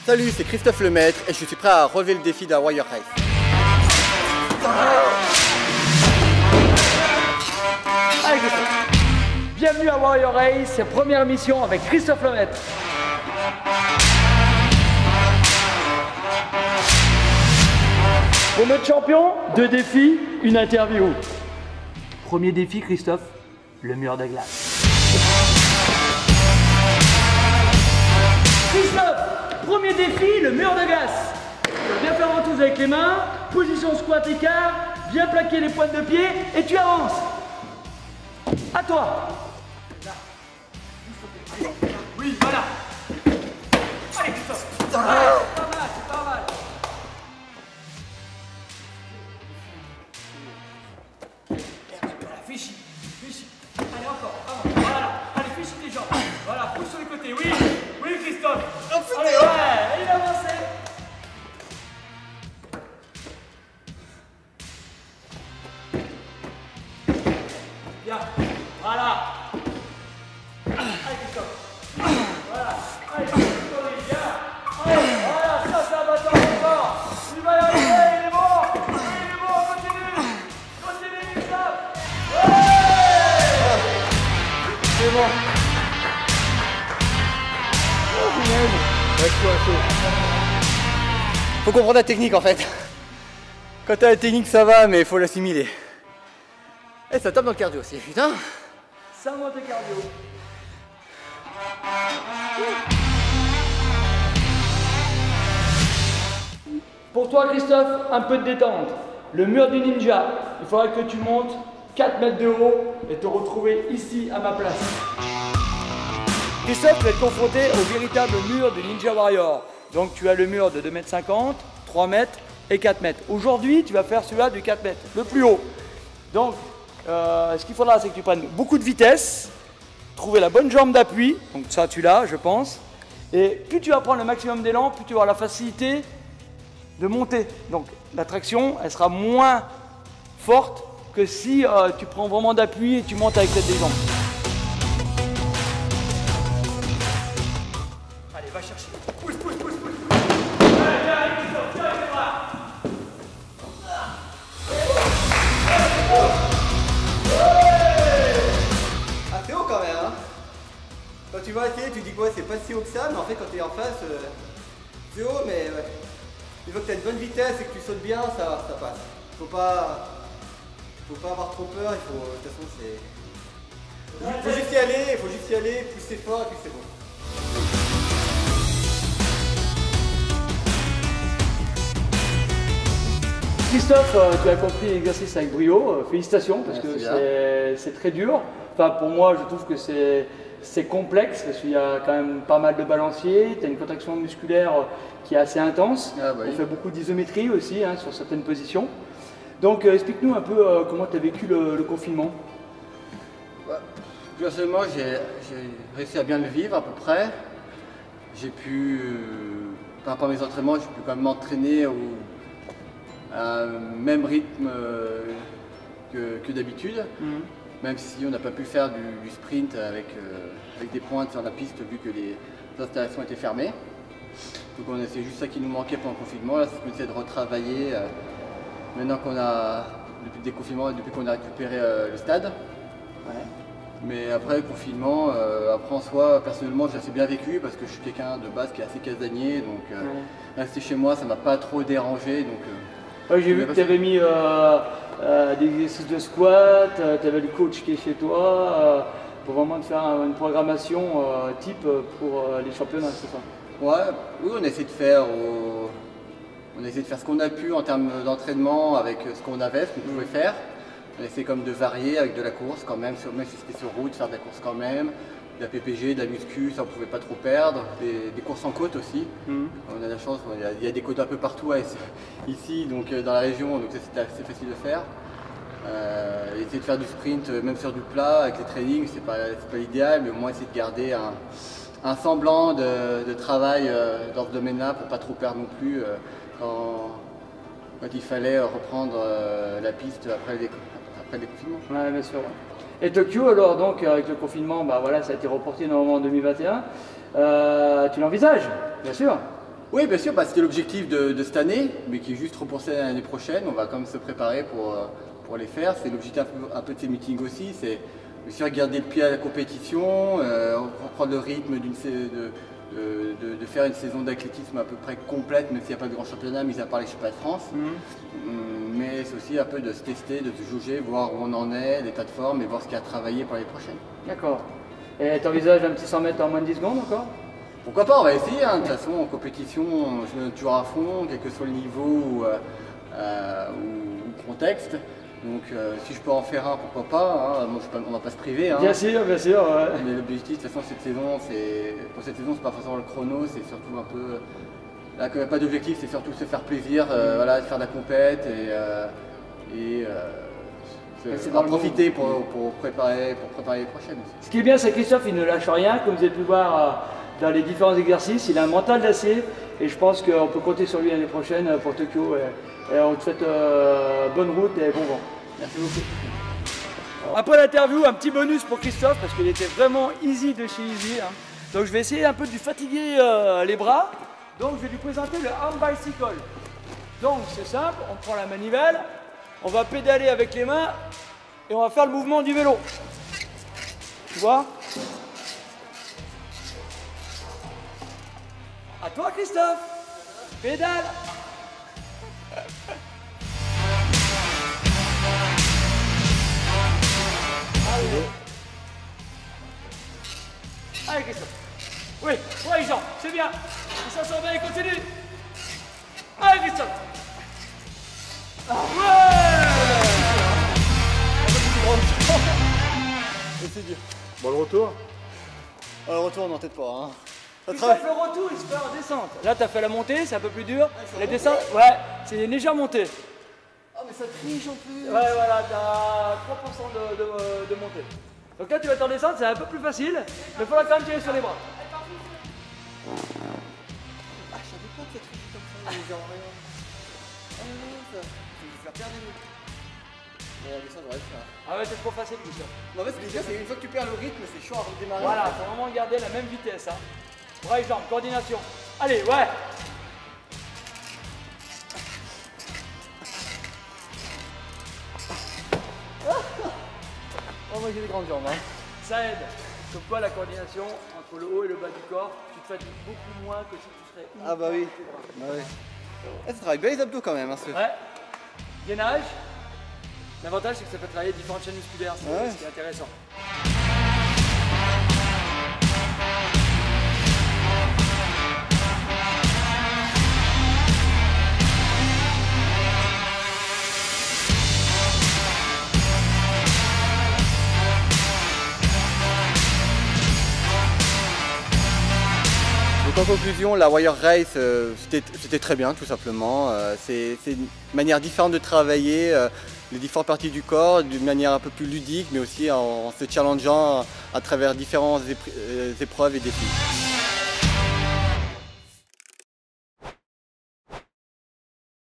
Salut, c'est Christophe Lemaître et je suis prêt à relever le défi d'un Warrior Race. Allez Christophe. Bienvenue à Warrior Race, c'est première mission avec Christophe Lemaître. Pour notre champion, 2 défis, une interview. Premier défi Christophe, le mur de glace. Christophe, premier défi, le mur de glace. Bien faire ventouse avec les mains, position squat écart, bien plaquer les pointes de pied et tu avances. À toi. Oui, voilà. Allez Christophe. C'est pas mal, c'est pas mal. Fichi, fichi. Allez encore, avance. Voilà. Allez, fichi les jambes. Voilà, pousse sur les côtés. Oui, oui Christophe. Allez, ouais, il avance. Bien, voilà. Allez Christophe. Voilà. Allez, bien. Allez, voilà, ça va encore. Il va y arriver, il est bon. Oui, il est bon, continue. Continue Christophe. C'est bon. Faut comprendre la technique en fait. Quand t'as la technique ça va, mais il faut l'assimiler. Et ça tape dans le cardio aussi, putain. Ça monte le cardio. Pour toi Christophe, un peu de détente. Le mur du ninja, il faudra que tu montes 4 mètres de haut et te retrouver ici à ma place. Christophe va être confronté au véritable mur du Ninja Warrior. Donc tu as le mur de 2,50 m, 3 mètres et 4 mètres. Aujourd'hui, tu vas faire celui-là du 4 mètres, le plus haut. Donc, ce qu'il faudra, c'est que tu prennes beaucoup de vitesse, trouver la bonne jambe d'appui, donc ça tu l'as, je pense. Et plus tu vas prendre le maximum d'élan, plus tu auras la facilité de monter. Donc la traction, elle sera moins forte que si tu prends vraiment d'appui et tu montes avec l'aide des jambes. Allez, va chercher. Pousse, pousse, pousse, pousse. Allez, viens, allez, Christophe, tiens avec les bras. Ah, c'est haut quand même, hein. Quand tu vas essayer, tu dis que ouais, c'est pas si haut que ça, mais en fait, quand tu es en face, c'est haut, mais ouais. Il faut que tu aies une bonne vitesse et que tu sautes bien, ça passe. Faut pas avoir trop peur, il faut, de toute façon, c'est. Faut juste y aller, plus c'est fort et plus c'est bon. Christophe, tu as compris l'exercice avec brio, félicitations parce que c'est très dur. Enfin, pour moi, je trouve que c'est complexe parce qu'il y a quand même pas mal de balanciers, tu as une contraction musculaire qui est assez intense. Ah, bah oui. On fait beaucoup d'isométrie aussi hein, sur certaines positions. Donc explique-nous un peu comment tu as vécu le confinement. Personnellement, j'ai réussi à bien le vivre à peu près. J'ai pu, par rapport à mes entraînements, j'ai pu quand même m'entraîner à un même rythme que d'habitude, même si on n'a pas pu faire du sprint avec des pointes sur la piste vu que les installations étaient fermées. Donc c'est juste ça qui nous manquait pendant le confinement. Là, c'est qu'on essaie de retravailler maintenant qu'on a, depuis le déconfinement, depuis qu'on a récupéré le stade. Ouais. Mais après le confinement, après en soi, personnellement, j'ai assez bien vécu parce que je suis quelqu'un de base qui est assez casanier. Donc rester chez moi, ça m'a pas trop dérangé. Donc, ouais, j'ai vu que tu avais mis des exercices de squat, tu avais le coach qui est chez toi, pour vraiment te faire une programmation type pour les championnats, c'est ça? Ouais, oui, on essaie de faire ce qu'on a pu en termes d'entraînement avec ce qu'on avait, ce qu'on pouvait faire. On essaie comme de varier avec de la course quand même, même si c'était sur route, faire de la course quand même, de la PPG, de la muscu, ça on pouvait pas trop perdre, des courses en côte aussi. On a la chance, il y a des côtes un peu partout ici, donc dans la région, donc c'était assez facile de faire. Essayer de faire du sprint, même sur du plat, avec les trainings, c'est pas l'idéal, mais au moins essayer de garder un semblant de travail dans ce domaine-là pour pas trop perdre non plus quand il fallait reprendre la piste après le confinement. Ouais, bien sûr. Et Tokyo alors donc avec le confinement, bah voilà, ça a été reporté normalement en 2021. Tu l'envisages, bien sûr. Oui, bien sûr, c'était l'objectif de cette année, mais qui est juste repoussé à l'année prochaine. On va quand même se préparer pour les faire. C'est l'objectif un peu de ces meetings aussi, c'est aussi regarder le pied à la compétition, reprendre le rythme de faire une saison d'athlétisme à peu près complète, même s'il n'y a pas de grand championnat, mis à part les championnats de France. Mais c'est aussi un peu de se tester, de se jauger, voir où on en est, l'état de forme et voir ce qu'il y a à travailler pour les prochaines. D'accord. Et tu envisages un petit 100 mètres en moins de 10 secondes encore? Pourquoi pas, on va essayer. De toute façon, en compétition, je me donne toujours à fond, quel que soit le niveau ou le contexte. Donc si je peux en faire un, pourquoi pas, moi, on ne va pas se priver. Bien sûr, bien sûr. Ouais. Mais l'objectif, de toute façon, pour cette saison, c'est pas forcément le chrono, c'est surtout un peu... Là, quand il n'y a pas d'objectif, c'est surtout se faire plaisir, voilà, de faire de la compète et en profiter pour préparer les prochaines. Ce qui est bien, c'est que Christophe, il ne lâche rien, comme vous avez pu voir dans les différents exercices. Il a un mental d'acier et je pense qu'on peut compter sur lui l'année prochaine pour Tokyo. Et on te souhaite bonne route et bon vent. Merci beaucoup. Après l'interview, un petit bonus pour Christophe parce qu'il était vraiment easy de chez Easy. Donc je vais essayer un peu de lui fatiguer les bras. Donc je vais lui présenter le arm bicycle. Donc c'est simple, on prend la manivelle, on va pédaler avec les mains et on va faire le mouvement du vélo. Tu vois? À toi Christophe, pédale. Allez Christophe. Oui, Jean, c'est bien. Ça s'en va et continue. Allez Christophe. C'est dur. Bon, le retour. Le retour, non, peut-être pas. Christophe, le retour, il se fait en descente. Là, tu as fait la montée, c'est un peu plus dur. La descente, ouais, c'est une légère montée. Ah, mais ça triche en plus. Ouais, voilà, tu as 3% de montée. Donc là, tu vas t'en descendre, c'est un peu plus facile, mais il faudra quand même tirer sur les bras. Ah, je savais pas que ça triche comme ça, les gens, regarde. Ah, non, ça. Je vais faire perdre les... Bon, la descente, on va le faire. Ah ouais, c'est trop facile, Christophe. En fait, ce qui est bien, c'est une fois que tu perds le rythme, c'est chaud à redémarrer. Voilà, faut vraiment garder la même vitesse. Bras et jambes, coordination. Allez, ouais. Oh, moi j'ai des grandes jambes. Ça aide. Comme quoi, la coordination entre le haut et le bas du corps, tu te fatigues beaucoup moins que si tu serais uniquement Ah bah oui. Ça travaille bien les abdos quand même. Ouais. Gainage. L'avantage, c'est que ça peut travailler différentes chaînes musculaires, c'est ce qui est intéressant. Donc en conclusion, la Warrior Race, c'était très bien tout simplement. C'est une manière différente de travailler les différentes parties du corps d'une manière un peu plus ludique, mais aussi en se challengeant à travers différentes épreuves et défis.